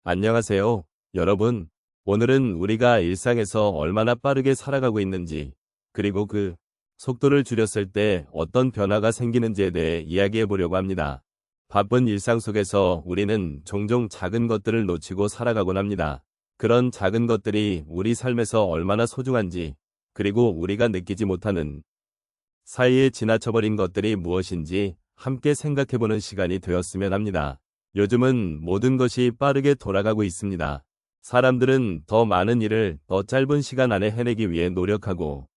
안녕하세요, 여러분. 오늘은 우리가 일상에서 얼마나 빠르게 살아가고 있는지, 그리고 그 속도를 줄였을 때 어떤 변화가 생기는지에 대해 이야기해 보려고 합니다. 바쁜 일상 속에서 우리는 종종 작은 것들을 놓치고 살아가곤 합니다. 그런 작은 것들이 우리 삶에서 얼마나 소중한지, 그리고 우리가 느끼지 못하는 사이에 지나쳐버린 것들이 무엇인지 함께 생각해보는 시간이 되었으면 합니다. 요즘은 모든 것이 빠르게 돌아가고 있습니다. 사람들은 더 많은 일을 더 짧은 시간 안에 해내기 위해 노력하고,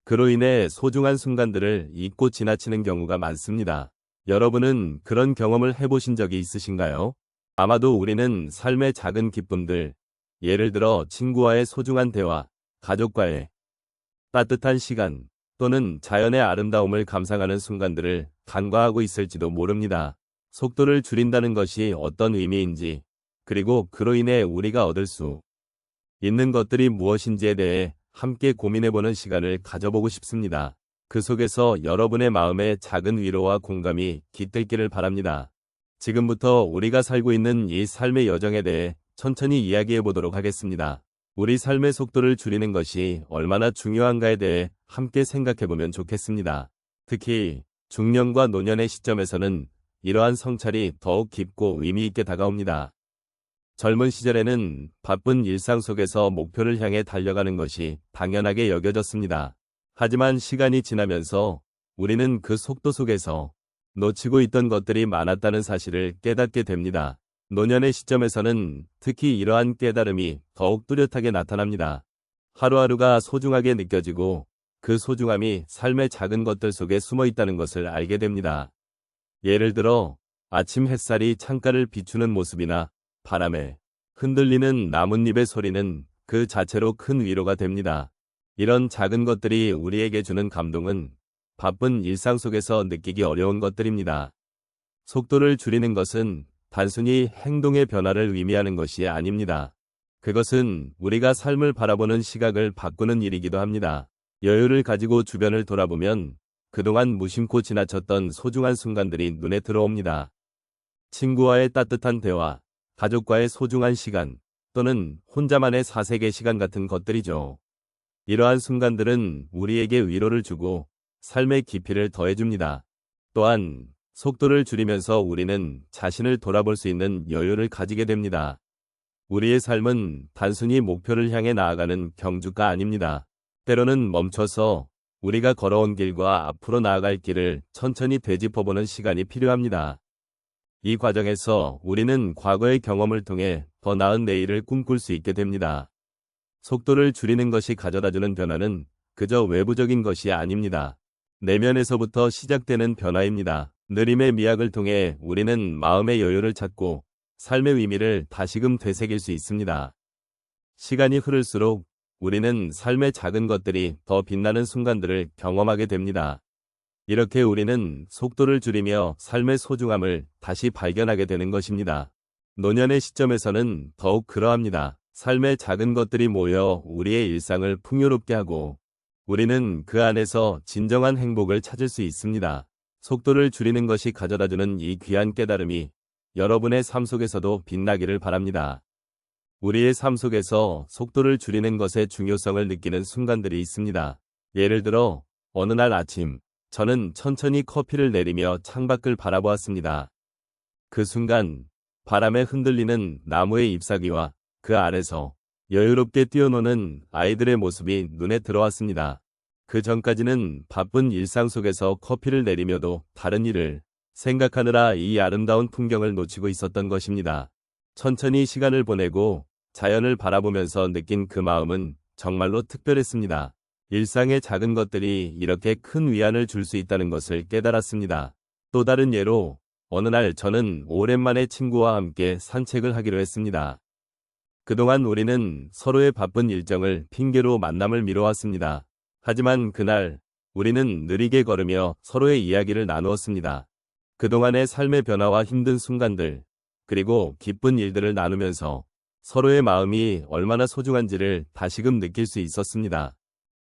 그로 인해 소중한 순간들을 잊고 지나치는 경우가 많습니다. 여러분은 그런 경험을 해보신 적이 있으신가요? 아마도 우리는 삶의 작은 기쁨들, 예를 들어 친구와의 소중한 대화, 가족과의 따뜻한 시간, 또는 자연의 아름다움을 감상하는 순간들을 간과하고 있을지도 모릅니다. 속도를 줄인다는 것이 어떤 의미인지, 그리고 그로 인해 우리가 얻을 수 있는 것들이 무엇인지에 대해 함께 고민해보는 시간을 가져보고 싶습니다. 그 속에서 여러분의 마음에 작은 위로와 공감이 깃들기를 바랍니다. 지금부터 우리가 살고 있는 이 삶의 여정에 대해 천천히 이야기해 보도록 하겠습니다. 우리 삶의 속도를 줄이는 것이 얼마나 중요한가에 대해 함께 생각해보면 좋겠습니다. 특히 중년과 노년의 시점에서는 이러한 성찰이 더욱 깊고 의미 있게 다가옵니다. 젊은 시절에는 바쁜 일상 속에서 목표를 향해 달려가는 것이 당연하게 여겨졌습니다. 하지만 시간이 지나면서 우리는 그 속도 속에서 놓치고 있던 것들이 많았다는 사실을 깨닫게 됩니다. 노년의 시점에서는 특히 이러한 깨달음이 더욱 뚜렷하게 나타납니다. 하루하루가 소중하게 느껴지고 그 소중함이 삶의 작은 것들 속에 숨어 있다는 것을 알게 됩니다. 예를 들어 아침 햇살이 창가를 비추는 모습이나 바람에 흔들리는 나뭇잎의 소리는 그 자체로 큰 위로가 됩니다. 이런 작은 것들이 우리에게 주는 감동은 바쁜 일상 속에서 느끼기 어려운 것들입니다. 속도를 줄이는 것은 단순히 행동의 변화를 의미하는 것이 아닙니다. 그것은 우리가 삶을 바라보는 시각을 바꾸는 일이기도 합니다. 여유를 가지고 주변을 돌아보면 그동안 무심코 지나쳤던 소중한 순간들이 눈에 들어옵니다. 친구와의 따뜻한 대화, 가족과의 소중한 시간, 또는 혼자만의 사색의 시간 같은 것들이죠. 이러한 순간들은 우리에게 위로를 주고 삶의 깊이를 더해줍니다. 또한 속도를 줄이면서 우리는 자신을 돌아볼 수 있는 여유를 가지게 됩니다. 우리의 삶은 단순히 목표를 향해 나아가는 경주가 아닙니다. 때로는 멈춰서 우리가 걸어온 길과 앞으로 나아갈 길을 천천히 되짚어보는 시간이 필요합니다. 이 과정에서 우리는 과거의 경험을 통해 더 나은 내일을 꿈꿀 수 있게 됩니다. 속도를 줄이는 것이 가져다주는 변화는 그저 외부적인 것이 아닙니다. 내면에서부터 시작되는 변화입니다. 느림의 미학을 통해 우리는 마음의 여유를 찾고 삶의 의미를 다시금 되새길 수 있습니다. 시간이 흐를수록 우리는 삶의 작은 것들이 더 빛나는 순간들을 경험하게 됩니다. 이렇게 우리는 속도를 줄이며 삶의 소중함을 다시 발견하게 되는 것입니다. 노년의 시점에서는 더욱 그러합니다. 삶의 작은 것들이 모여 우리의 일상을 풍요롭게 하고 우리는 그 안에서 진정한 행복을 찾을 수 있습니다. 속도를 줄이는 것이 가져다주는 이 귀한 깨달음이 여러분의 삶 속에서도 빛나기를 바랍니다. 우리의 삶 속에서 속도를 줄이는 것의 중요성을 느끼는 순간들이 있습니다. 예를 들어 어느 날 아침, 저는 천천히 커피를 내리며 창밖을 바라보았습니다. 그 순간 바람에 흔들리는 나무의 잎사귀와 그 아래서 여유롭게 뛰어노는 아이들의 모습이 눈에 들어왔습니다. 그 전까지는 바쁜 일상 속에서 커피를 내리며도 다른 일을 생각하느라 이 아름다운 풍경을 놓치고 있었던 것입니다. 천천히 시간을 보내고 자연을 바라보면서 느낀 그 마음은 정말로 특별했습니다. 일상의 작은 것들이 이렇게 큰 위안을 줄 수 있다는 것을 깨달았습니다. 또 다른 예로 어느 날 저는 오랜만에 친구와 함께 산책을 하기로 했습니다. 그동안 우리는 서로의 바쁜 일정을 핑계로 만남을 미뤄왔습니다. 하지만 그날 우리는 느리게 걸으며 서로의 이야기를 나누었습니다. 그동안의 삶의 변화와 힘든 순간들, 그리고 기쁜 일들을 나누면서 서로의 마음이 얼마나 소중한지를 다시금 느낄 수 있었습니다.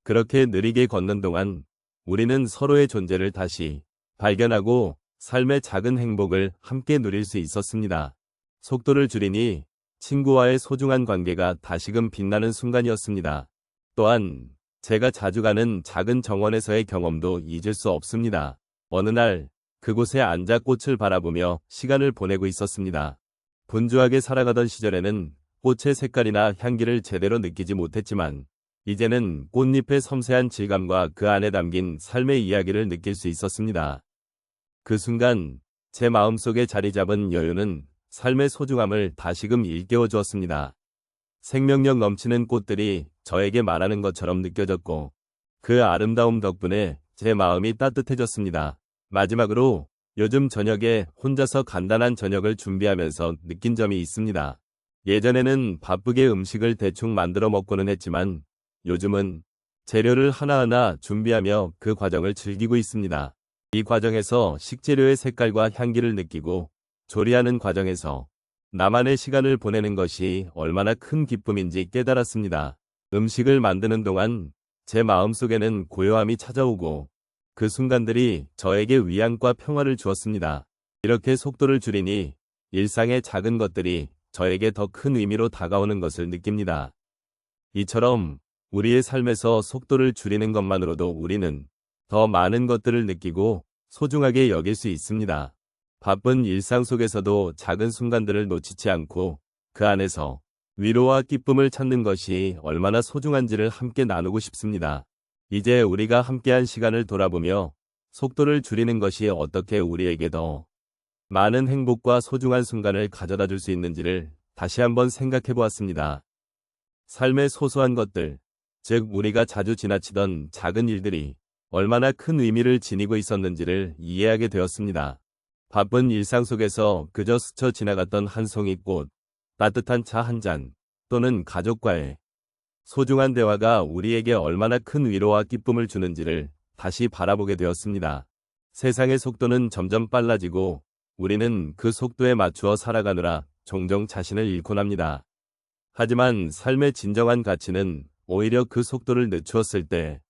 그렇게 느리게 걷는 동안 우리는 서로의 존재를 다시 발견하고 삶의 작은 행복을 함께 누릴 수 있었습니다. 속도를 줄이니 친구와의 소중한 관계가 다시금 빛나는 순간이었습니다. 또한 제가 자주 가는 작은 정원에서의 경험도 잊을 수 없습니다. 어느 날 그곳에 앉아 꽃을 바라보며 시간을 보내고 있었습니다. 분주하게 살아가던 시절에는 꽃의 색깔이나 향기를 제대로 느끼지 못했지만 이제는 꽃잎의 섬세한 질감과 그 안에 담긴 삶의 이야기를 느낄 수 있었습니다. 그 순간 제 마음속에 자리 잡은 여유는 삶의 소중함을 다시금 일깨워 주었습니다. 생명력 넘치는 꽃들이 저에게 말하는 것처럼 느껴졌고 그 아름다움 덕분에 제 마음이 따뜻해졌습니다. 마지막으로 요즘 저녁에 혼자서 간단한 저녁을 준비하면서 느낀 점이 있습니다. 예전에는 바쁘게 음식을 대충 만들어 먹고는 했지만 요즘은 재료를 하나하나 준비하며 그 과정을 즐기고 있습니다. 이 과정에서 식재료의 색깔과 향기를 느끼고 조리하는 과정에서 나만의 시간을 보내는 것이 얼마나 큰 기쁨인지 깨달았습니다. 음식을 만드는 동안 제 마음속에는 고요함이 찾아오고 그 순간들이 저에게 위안과 평화를 주었습니다. 이렇게 속도를 줄이니 일상의 작은 것들이 저에게 더 큰 의미로 다가오는 것을 느낍니다. 이처럼 우리의 삶에서 속도를 줄이는 것만으로도 우리는 더 많은 것들을 느끼고 소중하게 여길 수 있습니다. 바쁜 일상 속에서도 작은 순간들을 놓치지 않고 그 안에서 위로와 기쁨을 찾는 것이 얼마나 소중한지를 함께 나누고 싶습니다. 이제 우리가 함께한 시간을 돌아보며 속도를 줄이는 것이 어떻게 우리에게 더 많은 행복과 소중한 순간을 가져다 줄 수 있는지를 다시 한번 생각해 보았습니다. 삶의 소소한 것들, 즉 우리가 자주 지나치던 작은 일들이 얼마나 큰 의미를 지니고 있었는지를 이해하게 되었습니다. 바쁜 일상 속에서 그저 스쳐 지나갔던 한 송이 꽃, 따뜻한 차 한 잔, 또는 가족과의 소중한 대화가 우리에게 얼마나 큰 위로와 기쁨을 주는지를 다시 바라보게 되었습니다. 세상의 속도는 점점 빨라지고 우리는 그 속도에 맞추어 살아가느라 종종 자신을 잃곤 합니다. 하지만 삶의 진정한 가치는 오히려 그 속도를 늦추었을 때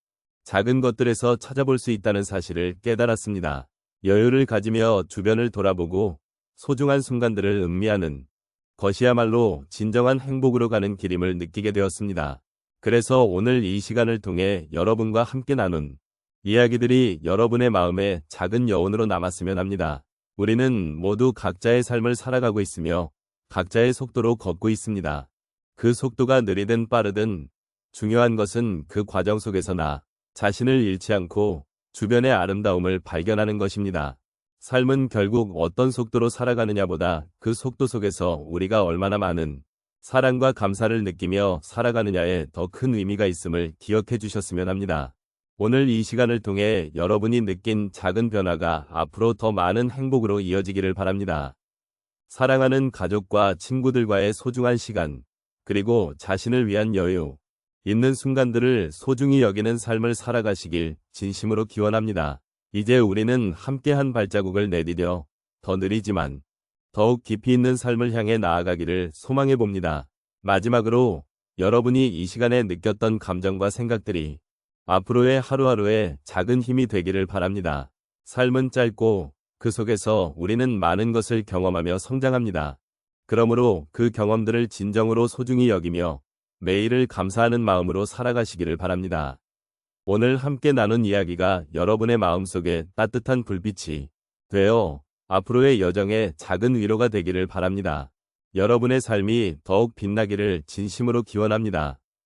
작은 것들에서 찾아볼 수 있다는 사실을 깨달았습니다. 여유를 가지며 주변을 돌아보고 소중한 순간들을 음미하는 것이야말로 진정한 행복으로 가는 길임을 느끼게 되었습니다. 그래서 오늘 이 시간을 통해 여러분과 함께 나눈 이야기들이 여러분의 마음에 작은 여운으로 남았으면 합니다. 우리는 모두 각자의 삶을 살아가고 있으며 각자의 속도로 걷고 있습니다. 그 속도가 느리든 빠르든 중요한 것은 그 과정 속에서 나 자신을 잃지 않고 주변의 아름다움을 발견하는 것입니다. 삶은 결국 어떤 속도로 살아가느냐보다 그 속도 속에서 우리가 얼마나 많은 사랑과 감사를 느끼며 살아가느냐에 더 큰 의미가 있음을 기억해 주셨으면 합니다. 오늘 이 시간을 통해 여러분이 느낀 작은 변화가 앞으로 더 많은 행복으로 이어지기를 바랍니다. 사랑하는 가족과 친구들과의 소중한 시간, 그리고 자신을 위한 여유, 있는 순간들을 소중히 여기는 삶을 살아가시길 진심으로 기원합니다. 이제 우리는 함께 한 발자국을 내디뎌 더 느리지만 더욱 깊이 있는 삶을 향해 나아가기를 소망해 봅니다. 마지막으로 여러분이 이 시간에 느꼈던 감정과 생각들이 앞으로의 하루하루에 작은 힘이 되기를 바랍니다. 삶은 짧고 그 속에서 우리는 많은 것을 경험하며 성장합니다. 그러므로 그 경험들을 진정으로 소중히 여기며 매일을 감사하는 마음으로 살아가시기를 바랍니다. 오늘 함께 나눈 이야기가 여러분의 마음속에 따뜻한 불빛이 되어 앞으로의 여정에 작은 위로가 되기를 바랍니다. 여러분의 삶이 더욱 빛나기를 진심으로 기원합니다.